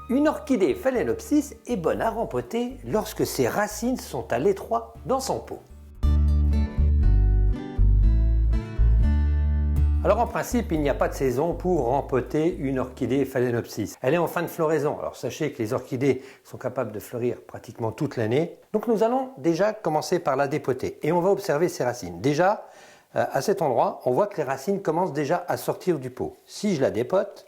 Une orchidée phalaenopsis est bonne à rempoter lorsque ses racines sont à l'étroit dans son pot. Alors en principe, il n'y a pas de saison pour rempoter une orchidée phalaenopsis. Elle est en fin de floraison. Alors sachez que les orchidées sont capables de fleurir pratiquement toute l'année. Donc nous allons déjà commencer par la dépoter et on va observer ses racines. Déjà, à cet endroit, on voit que les racines commencent déjà à sortir du pot. Si je la dépote,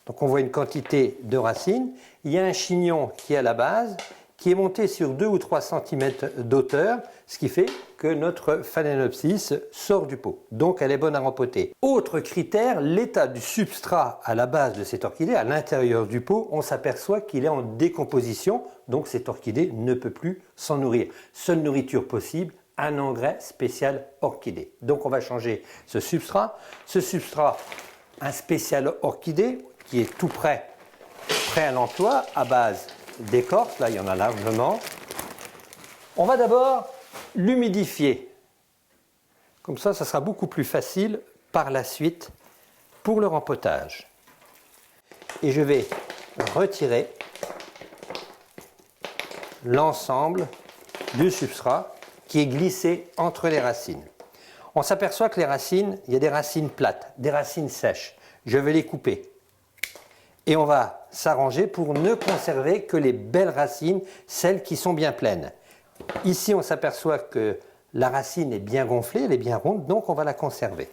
donc on voit une quantité de racines. Il y a un chignon qui est à la base, qui est monté sur 2 ou 3 cm d'auteur, ce qui fait que notre phalaenopsis sort du pot. Donc elle est bonne à rempoter. Autre critère, l'état du substrat à la base de cette orchidée, à l'intérieur du pot, on s'aperçoit qu'il est en décomposition, donc cette orchidée ne peut plus s'en nourrir. Seule nourriture possible, un engrais spécial orchidée. Donc on va changer ce substrat. Ce substrat, un spécial orchidée, qui est tout prêt à l'emploi, à base d'écorce, là il y en a largement. On va d'abord l'humidifier. Comme ça sera beaucoup plus facile par la suite pour le rempotage. Et je vais retirer l'ensemble du substrat qui est glissé entre les racines. On s'aperçoit que les racines, il y a des racines plates, des racines sèches. Je vais les couper. Et on va s'arranger pour ne conserver que les belles racines, celles qui sont bien pleines. Ici, on s'aperçoit que la racine est bien gonflée, elle est bien ronde, donc on va la conserver.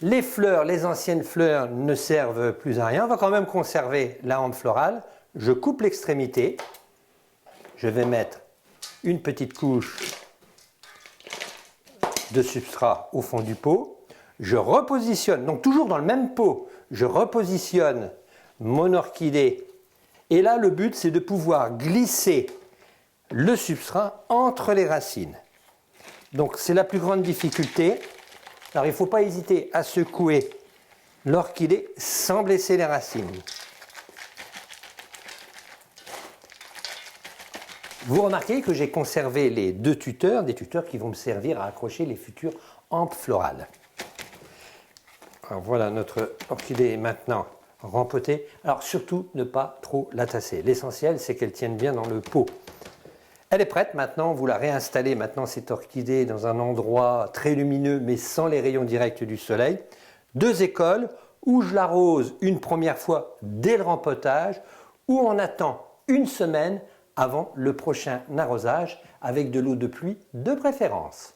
Les fleurs, les anciennes fleurs ne servent plus à rien. On va quand même conserver la hampe florale. Je coupe l'extrémité. Je vais mettre une petite couche de substrat au fond du pot. Je repositionne, donc toujours dans le même pot, je repositionne mon orchidée. Et là, le but, c'est de pouvoir glisser le substrat entre les racines. Donc, c'est la plus grande difficulté. Alors, il ne faut pas hésiter à secouer l'orchidée sans blesser les racines. Vous remarquez que j'ai conservé les 2 tuteurs, des tuteurs qui vont me servir à accrocher les futures hampes florales. Alors voilà, notre orchidée est maintenant rempotée. Alors surtout, ne pas trop la tasser. L'essentiel, c'est qu'elle tienne bien dans le pot. Elle est prête maintenant, vous la réinstallez maintenant cette orchidée dans un endroit très lumineux mais sans les rayons directs du soleil. 2 écoles où je l'arrose une première fois dès le rempotage, où on attend une semaine avant le prochain arrosage avec de l'eau de pluie de préférence.